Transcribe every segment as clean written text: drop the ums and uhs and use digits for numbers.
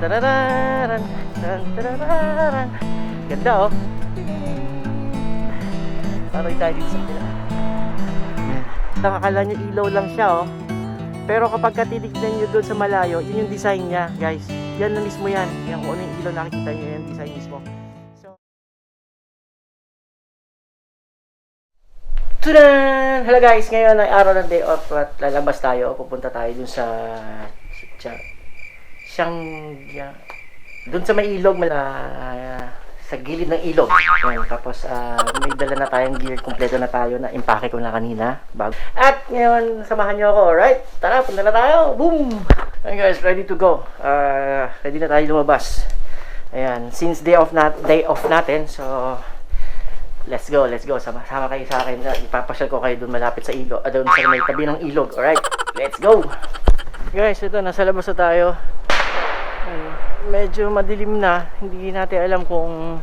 tarararan, tan tarararan. Ganda oh. Paroy tayo dito sa kabila. Nakakala nyo ilaw lang siya oh. Pero kapag titignan nyo doon sa malayo, yun yung design niya guys. Yan na mismo yan. Yan kung ano yung ilaw nakikita nyo, yan yung design mismo. So, Tudan! Hello guys, ngayon ay araw ng day off at lalabas tayo. Pupunta tayo dun sa dun sa may ilog, sa gilid ng ilog. Yan, tapos may dala na tayong gear, kumpleto na tayo, na impake ko na kanina bago. At ngayon, samahan nyo ako, alright? Tara, punta na tayo. Boom! Ayan guys, ready to go. Ready na tayo lumabas. Ayan, since day off natin, so let's go. Sama kayo sa akin. Ipapasyal ko kayo doon malapit sa ilog, doon sa may tabi ng ilog. Alright, let's go. Guys, ito, nasa labas na tayo. Medyo madilim na. Hindi natin alam kung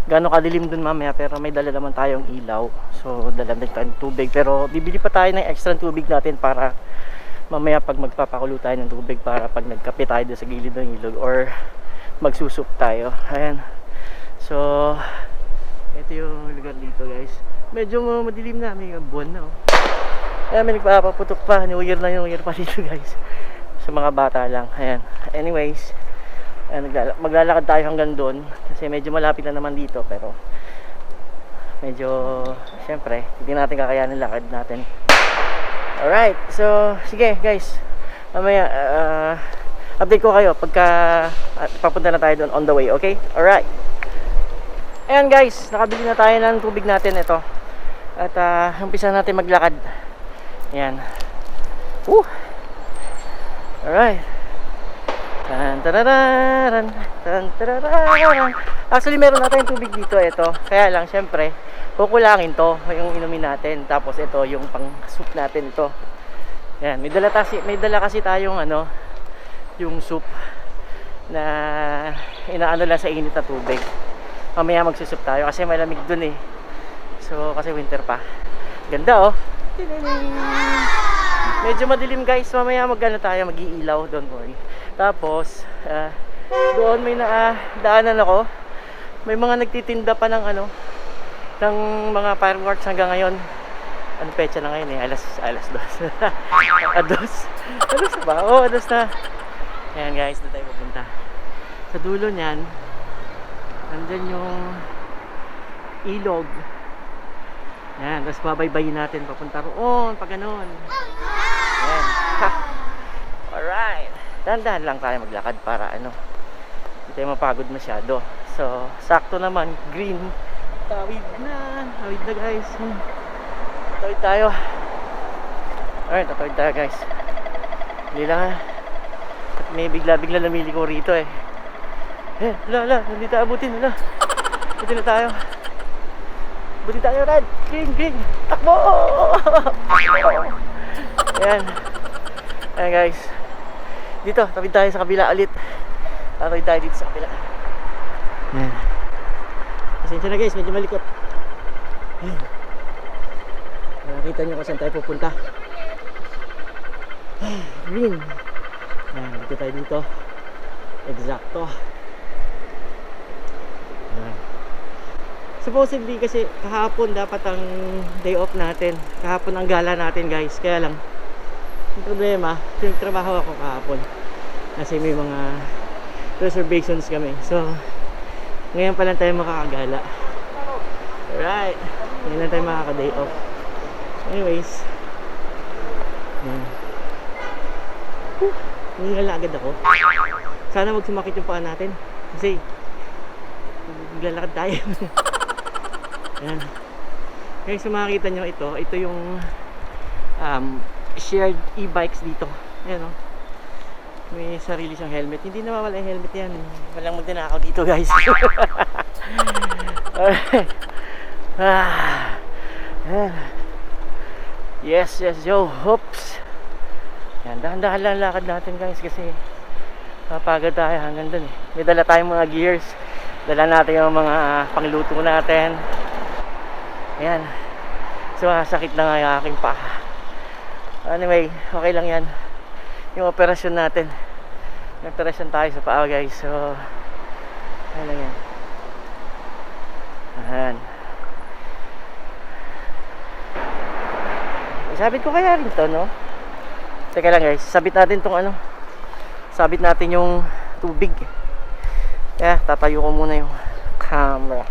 gaano kadilim dun mamaya, pero may dala naman tayong ilaw. So, dala din tayong tubig. Pero bibili pa tayo ng extra tubig natin para mamaya pag magpapakulo tayo ng tubig, para pag nagkape tayo doon sa gilid ng ilog or magsusup tayo. Ayan. So, ito yung lugar dito guys. Medyo madilim na. May buwan na oh. Ayan, may nagpapaputok pa. New Year na yung New Year pa dito guys. Sa mga bata lang. Ayan. Anyways, maglalakad tayo hanggang doon kasi medyo malapit na naman dito, pero medyo syempre hindi natin kakayanin lakad natin. Alright, so sige guys, mamaya update ko kayo pagka papunta na tayo doon on the way, okay? Alright, ayan guys, nakabili na tayo ng tubig natin ito at umpisa natin maglakad. Ayan. Alright. Tan tarararan, tan tarararan. Actually meron na tayong tubig dito, ito. Kaya lang syempre, kukulangin to yung inumin natin. Tapos ito yung pang soup natin ito. Yan, may dala kasi tayong yung soup na inaano lang sa init na tubig. Mamaya magsusup tayo kasi malamig dun eh. So kasi winter pa. Ganda oh. Medyo madilim guys, mamaya tayo, mag-iilaw, don't worry. Tapos, doon may daanan ako. May mga nagtitinda pa ng ng mga fireworks hanggang ngayon. Ano petsa na ngayon eh? Alas 2. Alas ba? Oo, alas na. Ayan guys, doon tayo pupunta. Sa dulo niyan, nandun yung ilog. Ayan, tapos babaybayin natin papunta roon, pag ganun. Ayan. Ha! Alright. Dahan-dahan lang tayo maglakad para hindi tayo mapagod masyado. So, sakto naman, green. Tawid na guys. Tawid tayo. Alright, tatawid tayo guys. Hindi lang at may bigla-bigla namili ko rito eh. Hindi tayo abutin. Abutin na tayo. Abutin tayo, Rad. Green. Takbo! Ayan. Ayan guys. Dito, tawid tayo sa kabila ulit. Tawid tayo dito sa kabila. Ayan. Pasensya na guys, medyo malikot. Ayan. Nakita nyo kung saan tayo pupunta. Green. Ayan, dito tayo dito. Exacto. Ayan. Supposedly kasi kahapon dapat ang day off natin. Kahapon ang gala natin guys. Kaya lang yung problema, trabaho ako kahapon kasi may mga reservations kami. So ngayon pa lang tayo makakagala. Alright, ngayon lang tayo makaka-day off. Anyways, nangingala agad ako. Sana wag sumakit yung paa natin kasi maglalakad tayo. Ayan. Guys, so makikita nyo ito yung shared e-bikes dito. Ayan o. May sarili siyang helmet. Hindi na mawala yung helmet yan. Walang magdinakaw dito guys. Alright. Ayan. Yes, yo. Oops. Ayan, dahan-dahan lang lakad natin guys kasi mapagod tayo hanggang dun eh. May dala tayong mga gears. Dala natin yung mga pangluto natin. Ayan. So, sakit na nga yung aking paa. Anyway, okay lang yan. Yung operasyon natin nagtaresyan tayo sa paa guys. So ayun lang yan. Ayan. Sabit ko kaya rin to, no? Teka lang guys, sabit natin tong ano, sabit natin yung tubig. Tatayo ko muna yung camera.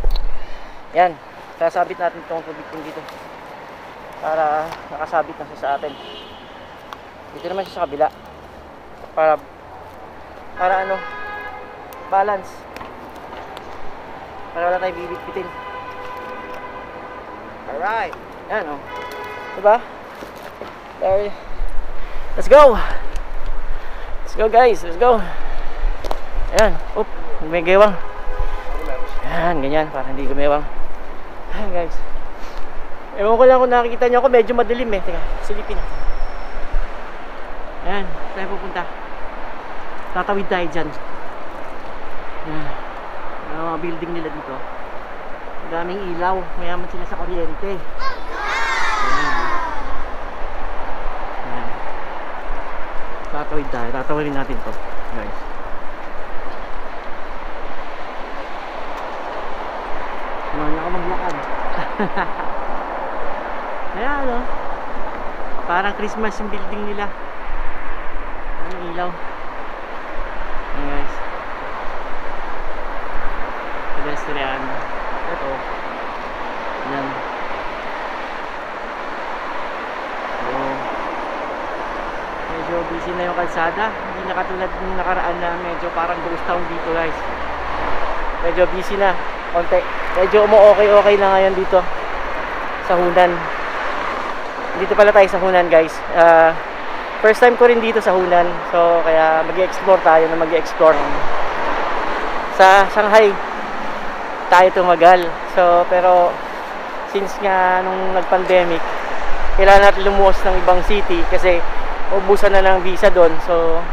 Yan, sasabit natin tong tubig dito para nakasabit na siya sa atin. Dito naman siya sa kabila para ano, balance, para wala tayong bibit-bitin. Alright, yan o, diba? There. Let's go. Let's go guys, let's go. Ayan, may gewang. Ayan, ganyan, para hindi gumewang. Ayan guys. Ewan ko lang kung nakikita nyo ako, medyo madilim eh. Teka, silipin natin. Ayan, tayo pupunta. Tatawid tayo dyan. Ayan, ang mga building nila dito. Daming ilaw, mayaman sila sa kuryente. Tatawid tayo, tatawidin natin to guys. Kumanya ka maglakad. Ayan o, parang Christmas yung building nila. Ang ilaw. Ayan guys, pedestrian. Ito yan. Medyo busy na yung kalsada. Hindi na katulad ng nakaraan na medyo parang ghost town dito guys. Medyo busy na konti. Medyo umu-okay na ngayon dito sa Hunan. Dito pala tayo sa Hunan guys. First time ko rin dito sa Hunan. So kaya mag-i-explore tayo na mag-i-explore. Sa Shanghai tayo tumagal. So pero since nga nung nag-pandemic, kailangan natin lumuwas ng ibang city kasi ubusan na ng visa doon. So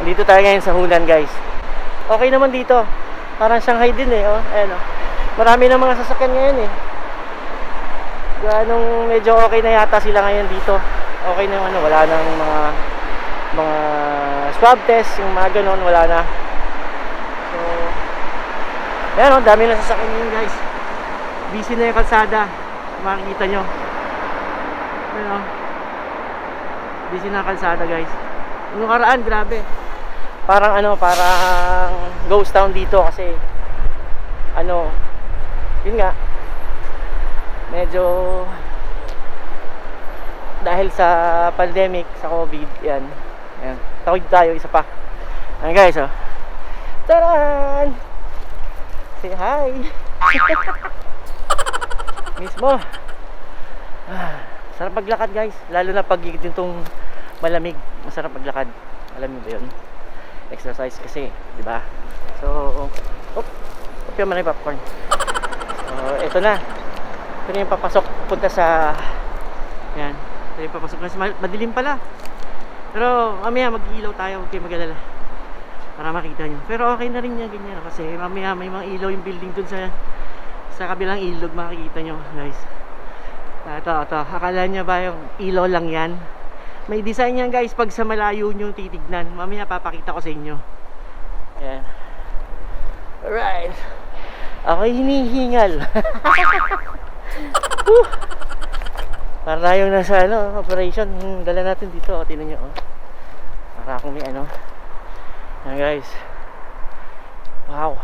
dito tayo ngayon sa Hunan guys. Okay naman dito. Parang Shanghai din eh, oh. Ayan oh. Marami na mga sasakyan ngayon eh. Ganong medyo okay na yata sila ngayon dito. Okay na yung ano, wala nang mga swab test, yung mga ganon, wala na. So ayan oh, dami na sasakyan ngayon guys. Busy na yung kalsada. Makikita nyo. Ayan oh. Busy na kalsada guys. Yung nakaraan, grabe. Parang ano, parang ghost town dito kasi ano, yun nga, medyo dahil sa pandemic, sa COVID, yan. Yan. Tawid tayo, isa pa. Ayan guys, oh. Taran! Say hi! Mismo. Sarap maglakad guys, lalo na pag itong malamig, masarap maglakad. Alam mo ba yun? Exercise kasi, di ba? So, yung man yung popcorn. So, ito na. Ito na yung papasok punta sa yan. Ito yung papasok kasi madilim pala. Pero mamaya mag-iilaw tayo, huwag kayo mag-alala para makita nyo. Pero okay na rin yan, ganyan. Kasi mamaya may mga ilaw yung building dun sa kabilang ilog, makikita nyo guys. Ito. Akala nyo ba yung ilaw lang yan? May design yan guys pag sa malayo nyo titignan. Mamaya papakita ko sa inyo. Ayan. Alright. Ako'y hinihingal. Para tayong nasa ano, operation. Dala natin dito. O, tingnan nyo. Para akong may ano. Ayan guys. Wow.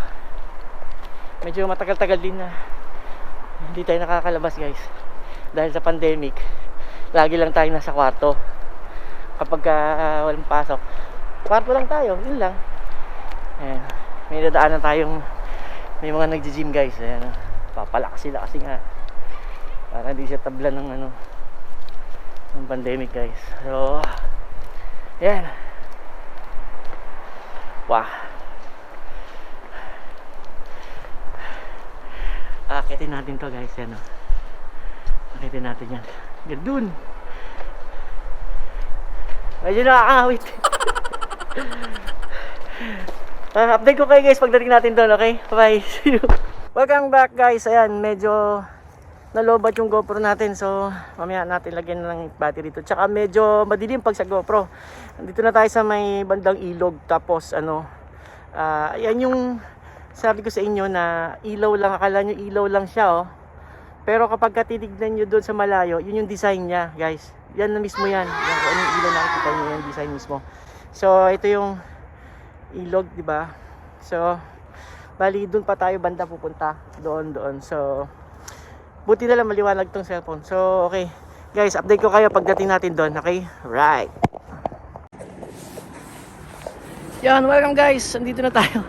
Medyo matagal-tagal din na hindi tayo nakakalabas guys. Dahil sa pandemic. Lagi lang tayo nasa kwarto. Kapag walang pasok, kwarto lang tayo, yun lang. Ayan. May dadaanan tayong may mga nagji-gym guys. Ayan. Papalakas sila kasi nga para hindi siya tablan ng ano, ng pandemic guys. So ayan. Wow. Akitin natin to guys. Ayan, oh. Akitin natin yan. Gandun. Medyo nakakawit. Update ko kayo guys pagdating natin doon, okay? Bye. See you. Welcome back guys. Ayan, medyo nalobat yung GoPro natin. So mamaya natin lagyan ng battery dito. Tsaka medyo madilim pag sa GoPro. Dito na tayo sa may bandang ilog. Tapos ano, yan yung sabi ko sa inyo na ilaw lang. Akala nyo ilaw lang siya, oh. Pero kapag titignan nyo doon sa malayo, yun yung design niya, guys. Yan na mismo yan. Yan kung anong ilaw nakikita nyo, yung design mismo. So ito yung ilog, di ba? So bali doon pa tayo banda pupunta. Doon. So buti na lang maliwanag tong cellphone. So okay. Guys, update ko kayo pagdating natin doon. Okay? Right. Yan, welcome guys. Nandito na tayo.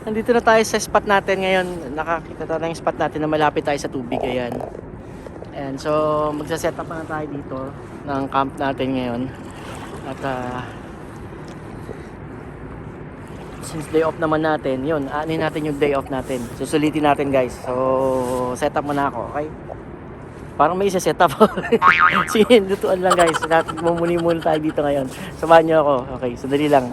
Nandito na tayo sa spot natin ngayon. Nakakita tayo ng spot natin na malapit tayo sa tubig. Ayan. And so magsa-set up na tayo dito ng camp natin ngayon. At since day off naman natin, yun, aanin natin yung day off natin. Susulitin natin guys. So set up muna ako, okay? Parang may isa-set up. Sige, lutuan lang guys. Mumuni-muni tayo dito ngayon. Samahan niyo ako. Okay, sandali lang.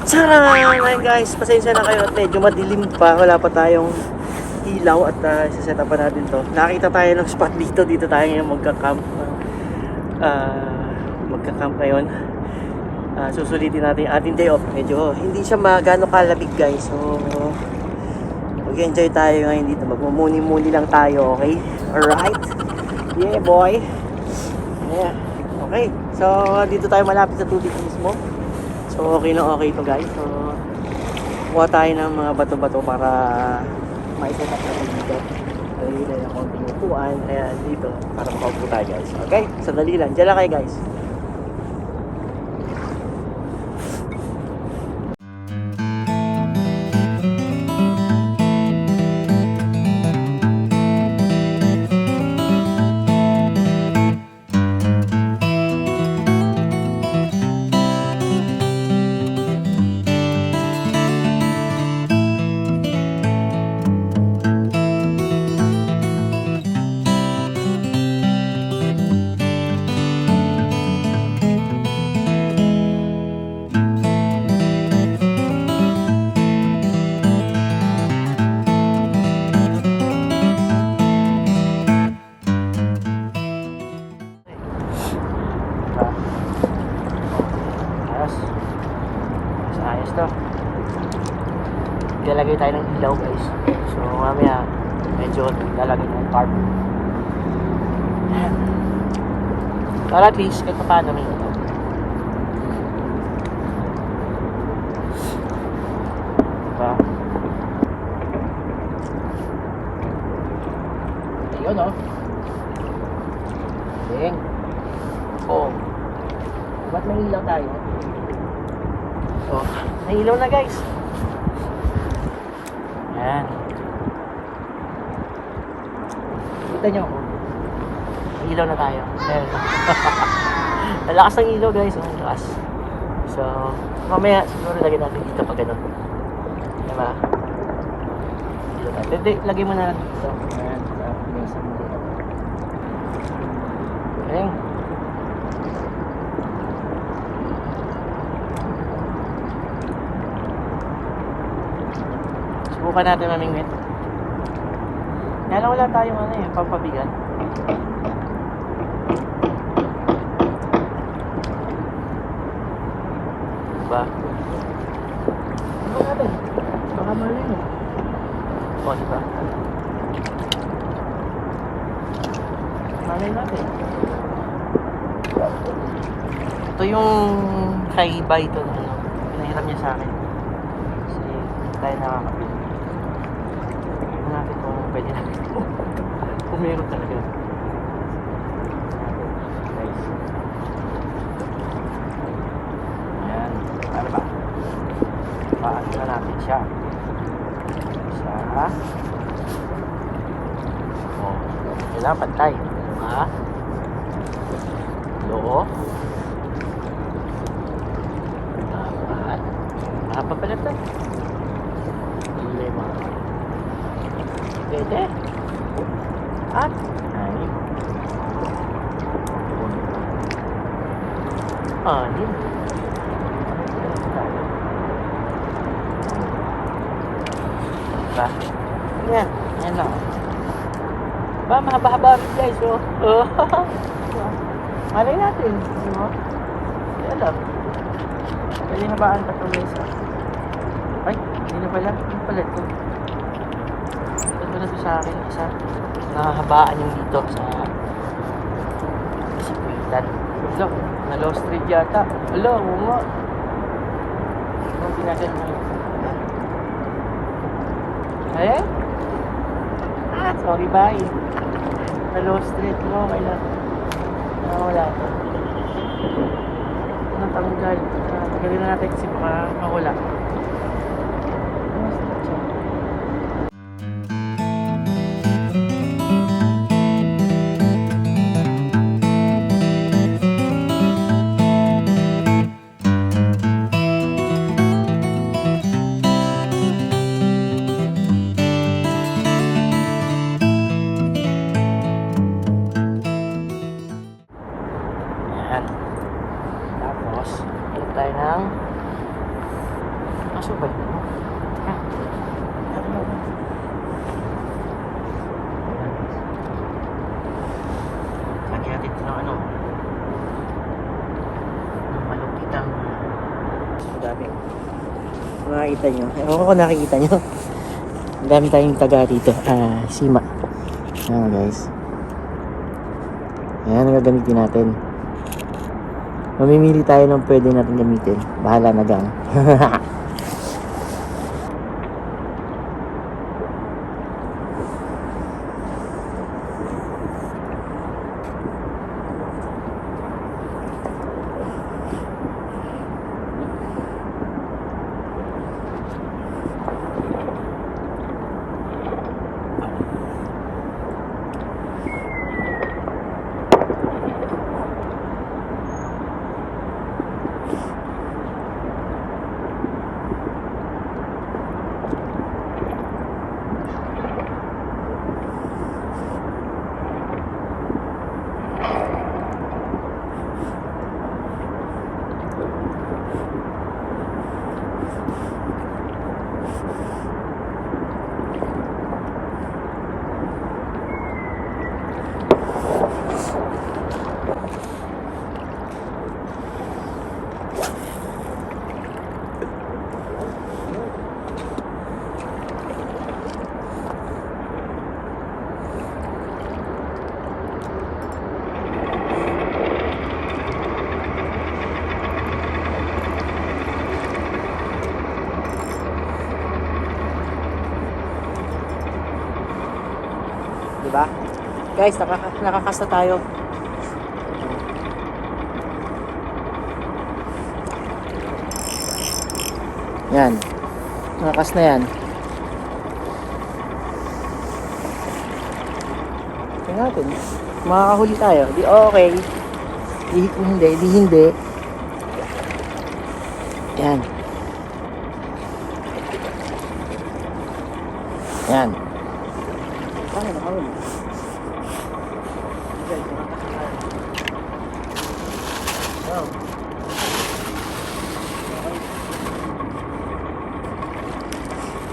Tara! Ngayon guys, pasensya na kayo at medyo madilim pa. Wala pa tayong ilaw at isa-set up pa natin to. Nakita tayo ng spot dito. Dito tayo ngayon magka-camp. Magka-camp ngayon. Susulitin natin yung ating day off. Medyo hindi siya magano kalabig guys. So mag-enjoy tayo ngayon dito. Magmumuni-muni lang tayo, okay? Alright? Yeah boy. Yeah. Okay. So dito tayo malapit sa tubig mismo. So okay na okay to guys. So kuha tayo ng mga bato-bato para ma-set up natin dito. Dali na yung konting upuan. Ayan dito para makaupo tayo guys. Okay? Sandali lang. Diyan lang kayo guys. Ayos to. Lalagay tayo ng ilaw guys. So mamaya medyo lalagay ng carb. Para at least kahit paano may ito. Diba? Ayun oh. Ding. Oh. Ba't may ilaw tayo? So, may ilaw na guys. Ayan. Kita nyo ako. May ilaw na tayo. Ayan. Malakas ang ilaw guys. Malakas. So, mamaya siguro lagyan natin dito pag gano'n. Diba? Ilaw natin. Lagay mo na lang dito. Ayan. Ayan. Subukan natin mamingwit. Kaya lang wala tayong ano eh, pampabigat. Diba? Subukan natin. Baka mali mo. O, diba? Malay natin. Ito yung kaiba ito na ano. Pinahiram niya sa akin. Kasi hindi tayo nakakapit. Natin kung pwede natin kung meron talaga guys. Ayan, ano ba? Paano na natin siya sa kailangan pantay, diba? Loo dapat mahaba pala ito lima. Pwede. At anim. Anim. Diba? Yan. Yan lang. Ba, mahaba-haba rin guys, oh. Malay natin. Diba? Yan lang. Pwede na ba ang tatlong guys, oh? Ay, hindi na pala. Hindi pala ito. Ito pala ito sa akin. Isa. Nahahabaan yung dito sa sikwitan. Ito. Na low street yata. Alo, oo nga. Ito, pinasan mo yun. Eh? Ah, sorry, bye. Na low street mo, okay lang. Wala ito. Natanggal. Tagalin na natin kasi baka mawala. Tapos, hintay tayo ng asubay. Lagi natin ito ng ano, ng malupitang ang daming makikita nyo. Ewan ko kung nakikita nyo. Ang dami tayong taga dito. Sima. Ayan guys. Ayan ang gagamitin natin. Mamimili tayo ng pwede natin gamitin. Bahala na gang. Diba? Guys, nakakasta tayo. Yan. Nakakas na yan. Tingnan natin. Makakahuli tayo. Di okay. Di hindi. Di hindi. Yan. Yan. Paano nakahuli? Wow.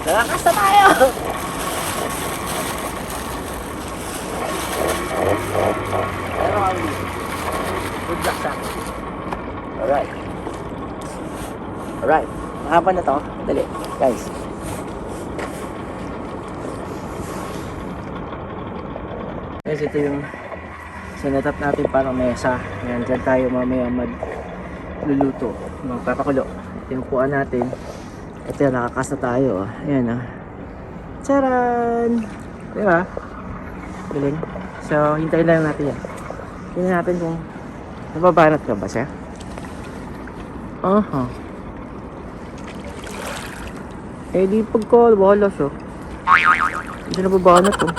Nakakas na tayo! Pero kami, good luck sa akin. Alright. Alright. Mahaba na to. Dali. Guys. Guys, ito yung sinetap natin para mesa. Yan, dyan tayo mamaya magluluto. Magpapakulo. Ito yung upuan natin. Ito yung nakakasa tayo. Ayan ah. Charan! Diba? Galing. So, hintayin lang natin yan. Tingnan natin kung nababanat ka ba siya. Eh di pagka bahala siya. Hindi siya nababanat oh.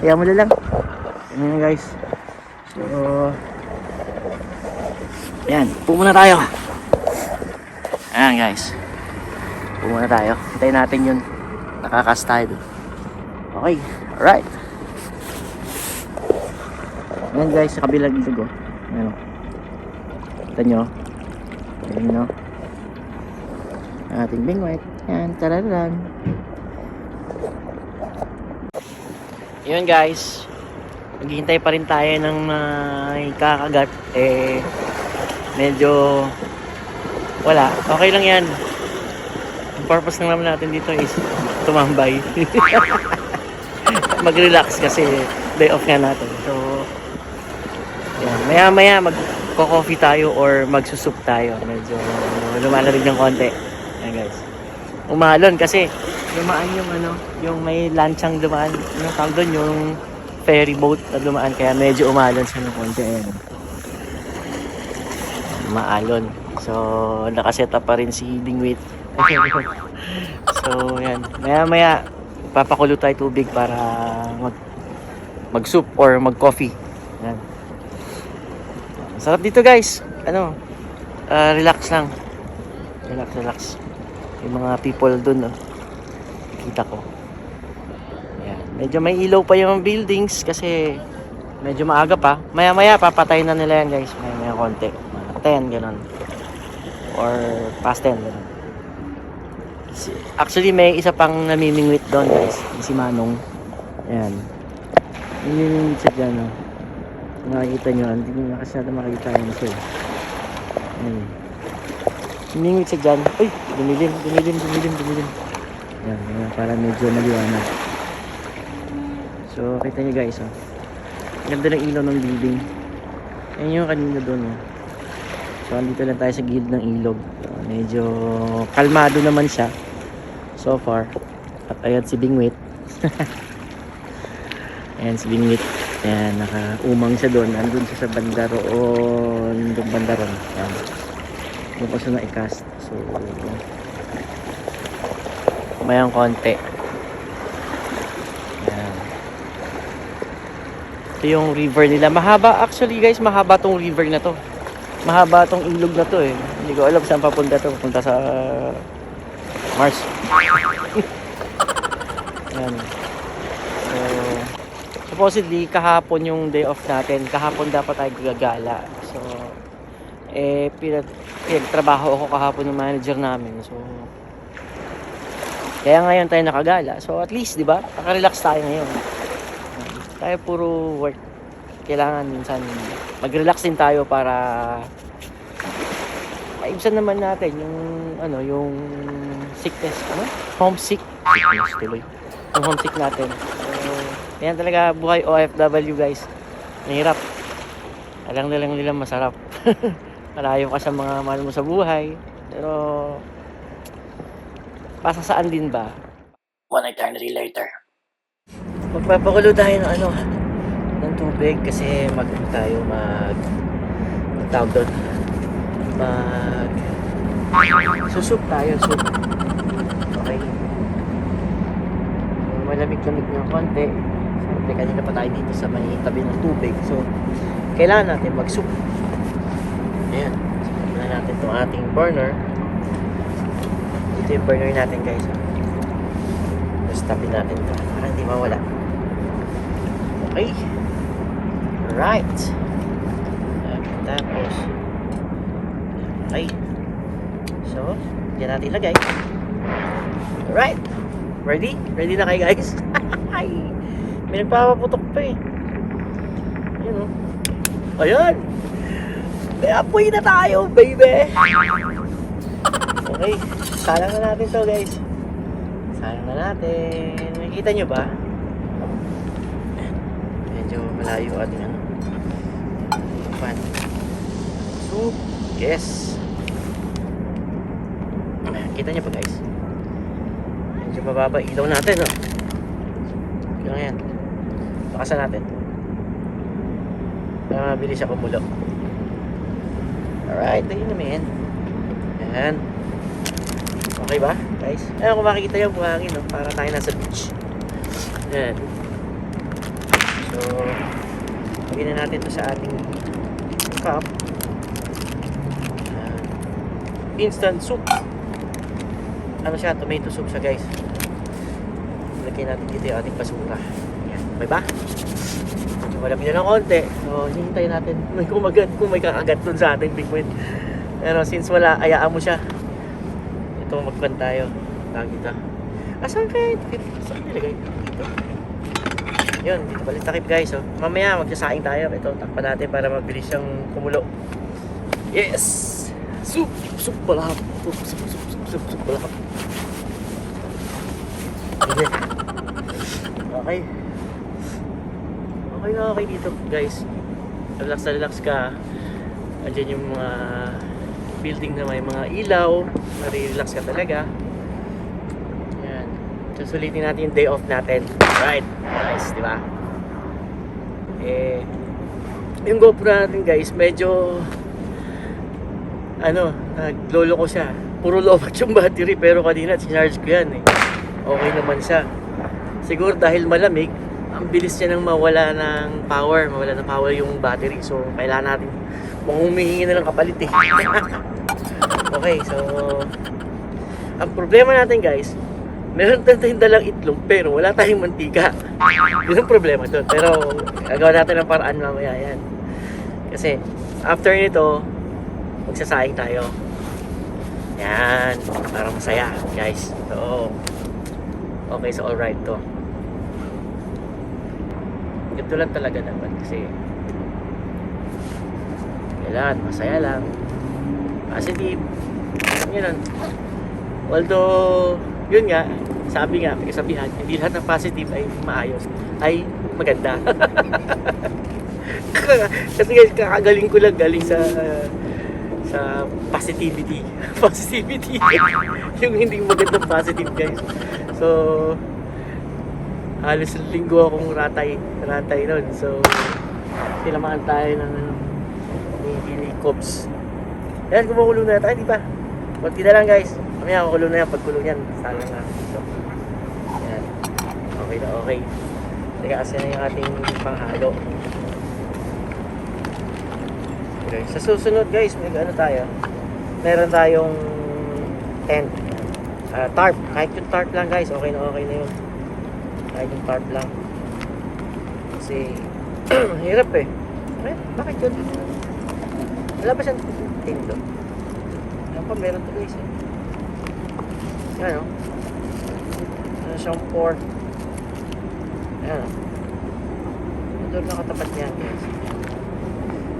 Kaya mo na lang. Ayan guys. So, ayan. Upo muna tayo. Ayan guys. Upo muna tayo. Hintayin natin yun. Nakakas tayo dun. Okay. Alright. Ayan guys. Sa kabilang ilog oh. Ayan oh. Kita nyo. Ayan no. Ating bingwit. Ayan. Tararan. Yun guys, naghihintay pa rin tayo ng kakagat. Medyo wala, okay lang yan. Ang purpose lang naman natin dito is tumambay. Mag-relax kasi day off nga natin. So yan, maya maya magko-coffee tayo or magsusup tayo. Medyo lumalamig ng konti. Yan guys, umalon kasi dumaan yung yung may lanchang dumaan, yung tawag doon, yung ferry boat na dumaan, kaya medyo umalon siya ng konti. Ayan, maalon. So nakaset up pa rin si Bingwit. So yan, maya maya papakulo tayo tubig para mag-soup or mag-coffee. Yan, sarap dito guys. Relax lang, relax. Yung mga people dun, kita ko. Ayan, medyo may ilaw pa yung buildings kasi medyo maaga pa. Maya maya papatay na nila yan guys, maya konti, mga 10 ganun or past 10 ganun. Actually may isa pang namimingwit doon guys, si Manong. Ayan, namimingwit siya dyan, no? Makikita nyo, hindi nyo kasi natin makikita yan siya. Ayan, namimingwit siya dyan. Uy, dumilim. Ayan, para medyo maliwanag. So kita nyo guys, ganda ng ilaw ng building. Ayan yung kanina doon. So andito lang tayo sa gilid ng ilog. So, medyo kalmado naman siya so far. At ayan si Bingwit. Ayan si Bingwit. Ayan, nakaumang siya doon. Andun siya sa bandaroon. Doon bandaron. Ayan, doon pa siya na-cast. So mayang konti. Ayan, ito yung river nila. Mahaba actually guys, mahaba tong river na to. Mahaba tong ilog na to. Hindi ko alam saan papunta to. Papunta sa Mars. Ayan. So supposedly kahapon yung day off natin. Kahapon dapat tayo gagala. So pinagtrabaho ako kahapon ng manager namin. So kaya ngayon tayo nakagala. So at least, di ba? Naka-relax tayo ngayon. Tayo puro work. Kailangan minsan mag-relax din tayo para maibsan naman natin yung yung sickness, homesick. Sickness tuloy. Yung homesick natin. So, yan talaga buhay OFW guys. Mahirap. Alang na lang nila masarap. Malayo ka sa mga mahal mo sa buhay. Pero pasa saan din ba? One eternity later. Magpapakulo tayo ng tubig kasi tayo tawag doon, susup tayo, soup. Okay, malamig-lamig ng konti. Siyempre kanina pa tayo dito sa may tabi ng tubig, so kailangan natin mag-soup. Ayan, simulan na natin itong ating burner. Ito yung burner natin guys. Tapos tabi natin ito para hindi mawala. Okay, right. Tapos okay, so diyan natin ilagay. Alright, ready na kayo guys. May nagpapaputok pa yun, ayan, may apoy na tayo baby. Okay, salang na natin to guys. Salang na natin. Nakikita nyo ba? Medyo malayo ating pan. So, yes. Kita nyo pa guys. Medyo mababa ilaw natin, Okay lang yan. Pakasan natin. Para mabilis siya kumulo. Alright, ayun naman. Ayan. Okay ba guys? Ayan, kung makikita yung buhangin, para tayo nasa beach. Ayan. So lagyan na natin ito sa ating cup. Instant soup. Siya, tomato soup siya guys. Lagyan natin dito yung ating basura. Ayan. Okay ba? So, malapit na ng konti. So hintayin natin kung may kakagat dun sa ating bigwin. Pero since wala, ayaan mo siya. Ito, magpan tayo. Tawag dito. Asan kayo? Saan nilagay? Dito. Yun, dito palit takip guys. So, mamaya magsasaing tayo. Ito, takpan natin para mabilis siyang kumulo. Yes! Soup! Soup balahap! Soup balahap! Okay. Okay. Okay na okay dito guys. Relax na relax ka. Andiyan yung mga building na may mga ilaw. Nare-relax ka talaga. Yan. Susulitin natin yung day off natin. Right. Nice, di ba? Yung GoPro natin guys, medyo naglolo ko siya. Puro lobat yung battery pero kanina sinarge ko yan eh. Okay naman siya. Siguro dahil malamig, ang bilis niya nang mawala ng power yung battery. So kailangan natin humihingi na lang kapalit eh. Okay, so ang problema natin guys, meron tayong dalang itlog pero wala tayong mantika. Yun ang problema doon. Pero gagawa natin ng paraan mamaya yan. Kasi after nito, magsasaing tayo. Yan, para masaya guys. So okay, so alright to. Ganito lang talaga dapat kasi kailangan masaya lang, positive, yun. Although yun nga, sabi nga, may kasabihan, hindi lahat ng positive ay maayos, ay maganda. Kasi guys, kakagaling ko lang galing sa positivity. Yung hindi magandang positive guys. So halos linggo akong ratay nun. So tinamaan tayo ng ni Cobs. Yan, kumukulo na tayo, di ba? Kunti na lang guys. Mamaya kukulo na yan, pagkulo yan sana nga. So yan, okay na okay. Teka, kasi na yung ating panghalo. Okay. Sa susunod guys, meron tayong tent, tarp. Kahit yung tarp lang guys, okay na yun. Kahit yung tarp lang kasi hirap eh. Bakit yun? Wala ba siyang tinto? Yan pa, meron to guys eh. Yan o. Ano siyang pork. Yan o. Tinidor na katapat niyan guys.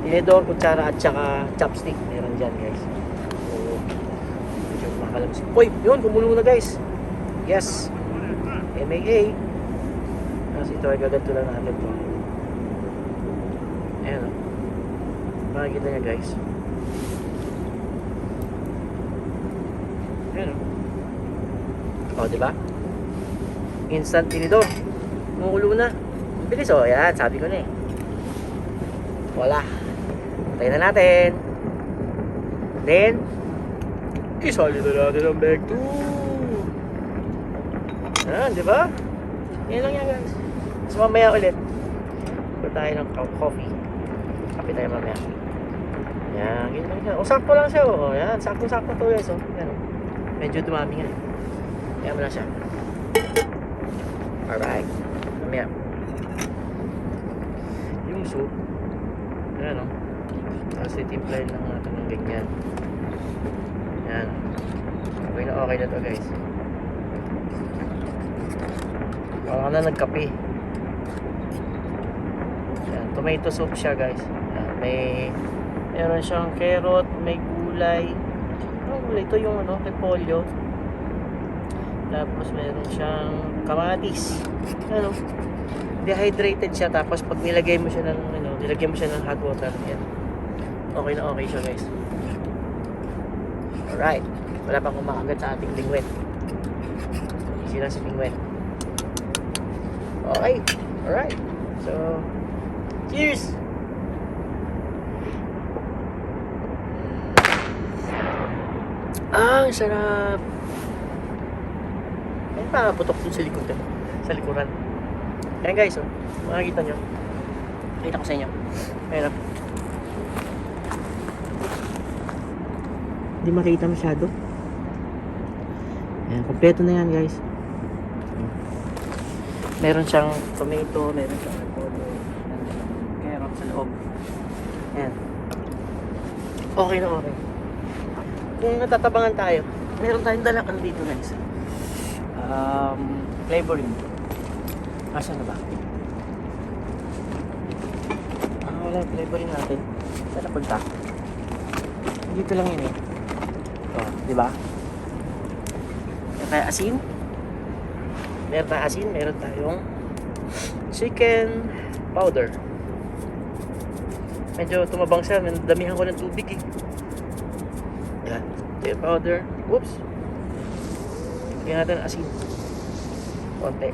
Tinidor, kutsara at saka chopstick. Meron dyan guys. So medyo makalabas. Uy! Yun! Kumulo na guys. Yes! MAA. Tapos ito ay gaganto lang natin to. Ayan o. Makikita niya guys. Ayan o, diba? Instant tinidor. Kumukulo na. Bilis o, yan, sabi ko na eh. Wala. Tayo na natin. Then isali na natin ang bag 2. Yan, diba? Yan lang yan guys. So mamaya ulit tayo ng coffee. Kape tayo mamaya. Yan, ganyan lang siya. O, sakto lang siya. O, yan, sakto-sakto to guys. O, yan. Medyo dumami nga. Kaya mo lang siya. Alright. Mamaya. Yung soup. Yan, o. Kasi timplahin lang natin ng ganyan. Yan. Okay na to guys. Baka na nagkape. Yan, tomato soup siya guys. Yan, meron siyang carrot, may gulay. Ano gulay? Ito yung repolyo. Tapos meron siyang kamatis. Ano? Dehydrated siya, tapos pag nilagay mo siya ng hot water, yan. Okay na okay siya guys. Alright. Wala pang kumakagat sa ating lingwet. Easy lang si lingwet. Okay. Alright. So, cheers! Ang sarap! Ayun pa, putok dun sa likod. Sa likuran. Ayan guys, oh. Makikita nyo. Nakita ko sa inyo. Ayan. Hindi makita masyado. Ayan, kompleto na yan guys. Meron siyang tomato, meron siyang carrot sa loob. Ayan. Okay na okay. Kung natatabangan tayo, meron tayong dalang dito guys. Flavoring. Asa na ba? flavorin natin. Saan napunta? Dito lang yun eh. Oh, di ba? Meron tayong asin. Meron tayong chicken powder. Medyo tumabang siya, damihan ko ng tubig eh. Yan, chicken powder. Whoops. Lagyan natin ng asin. Konti.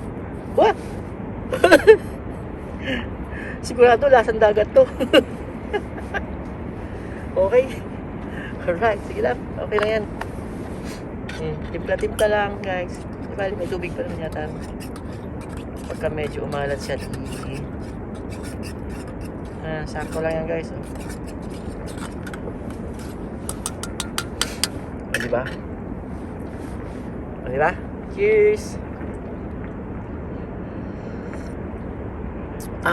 What? Sigurado lasang dagat to. Okay. Alright, sige lang. Okay lang yan. Timpla-timpla lang guys. Bali, may tubig pa naman yata. Pagka medyo umalat siya, sakto lang yan guys. O, diba? O, diba? Cheers!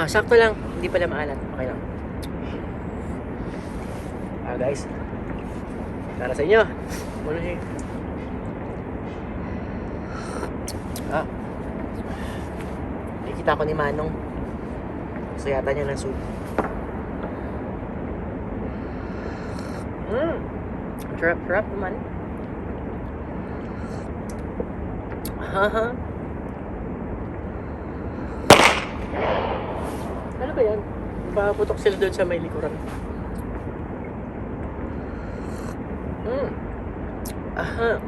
Sakto lang. Hindi pala maalat. Okay lang. Guys. Para sa inyo. Muna siya. Nakikita ko ni Manong. Gusto yata niya ng soup. Sarap naman. Haha. Ano ba yan? Paputok sila doon sa may likuran. Aha.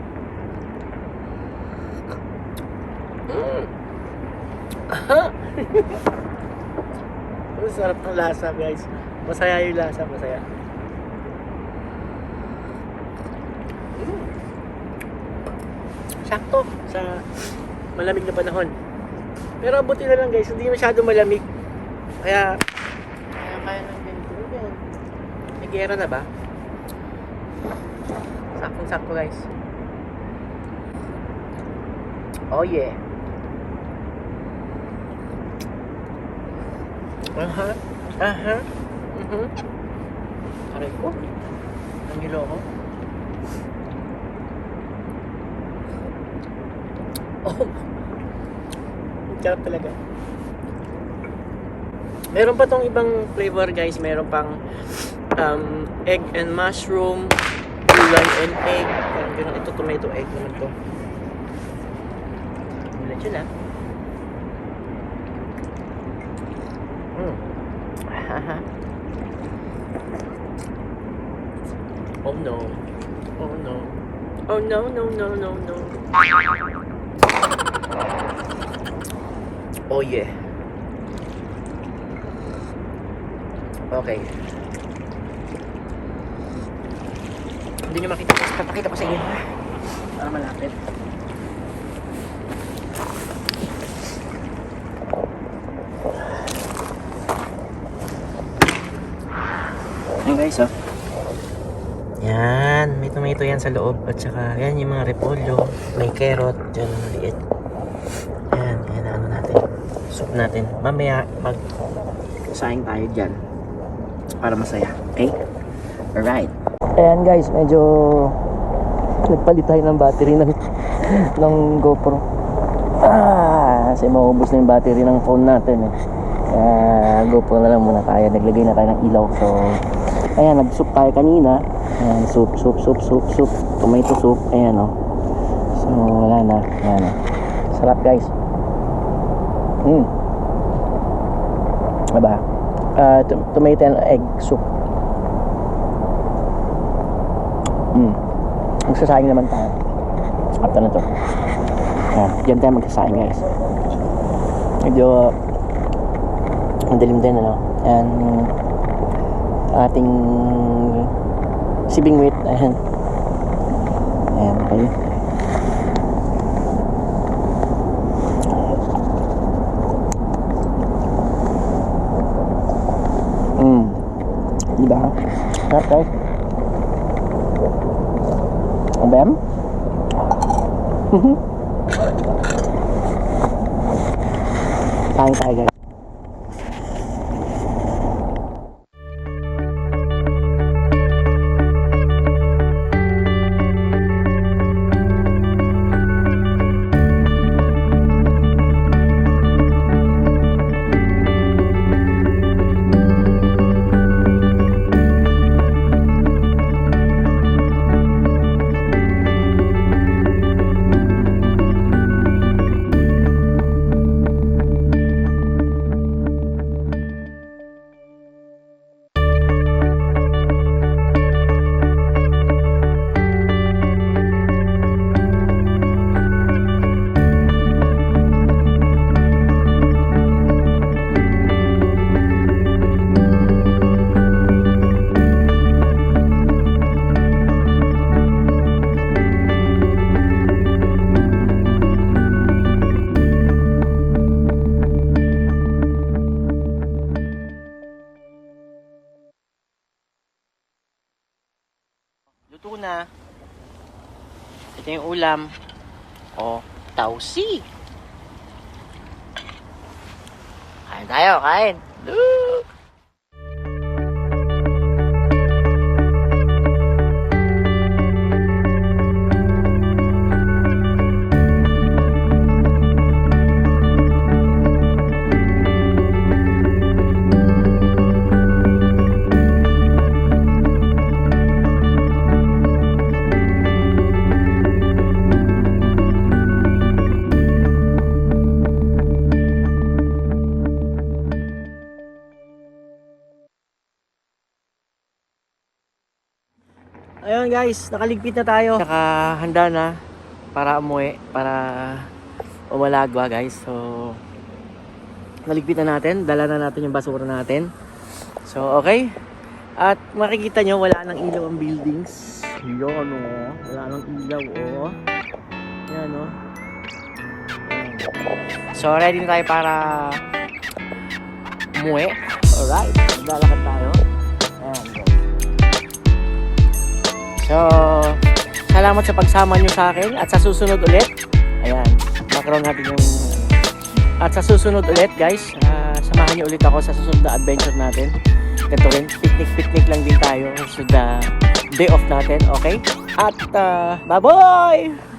Aha. Masarap ng lasa guys. Masaya yung lasa, masaya. Sakto sa malamig na panahon. Pero buti na lang guys, hindi masyado malamig. Kaya ng ganito. May gera na ba? Sakto guys. Oh yeah. Aray ko. Ang hilo ko. Oh. Sarap talaga. Meron pa tong ibang flavor guys. Meron pang egg and mushroom, gulay and egg. Parang gano'n. Ito tomato egg naman to. Ulit yun ah. Oh no. Oh no. Oh no, no. Oh yeah. Okay. Hindi nyo makita. Papakita ko sa inyo. Para malapit. Ayan guys, oh. Yan, may tomato yan sa loob. At saka, yan yung mga repolyo. May carrot. Diyan, maliit. Yan, ano natin. Soup natin. Mamaya, mag-saing tayo dyan. Para masaya. Okay? Alright. Ayan guys, medyo nagpalit tayo ng battery ng GoPro. Kasi maubos na yung battery ng phone natin eh. GoPro na lang muna tayo. Naglagay na tayo ng ilaw. So, ayan, nag-soup tayo kanina. Ayan, soup. Tomato soup. Ayan, oh. So, wala na. Ayan, oh. Sarap, guys. Diba? Tomato and egg soup. Magsasaing naman tayo. After na to. Ayan, dyan tayo magsasaing, guys. Medyo madilim din, ano. Ayan, ating sibing wheat. Ayan, okay. Diba? Sarap guys. Ang bem? Kain tayo guys. Luto na. Ito yung ulam. O, tausi. Kain tayo, kain. Woo! Ayun guys, nakaligpit na tayo. Nakahanda na para umuwi, para umalagwa guys. So, naligpit na natin. Dala na natin yung basura natin. So, okay. At makikita nyo, wala nang ilaw ang buildings. Yun o. Wala nang ilaw o. Yan o. So, ready na tayo para umuwi. Alright, maglalakad tayo. Ayan. So, salamat sa pagsama nyo sa akin at sa susunod ulit. Ayan, background natin yung... At sa susunod ulit guys, samahan nyo ulit ako sa susunod na adventure natin. Ganito rin, picnic lang din tayo sa day off natin, okay? At bye-bye!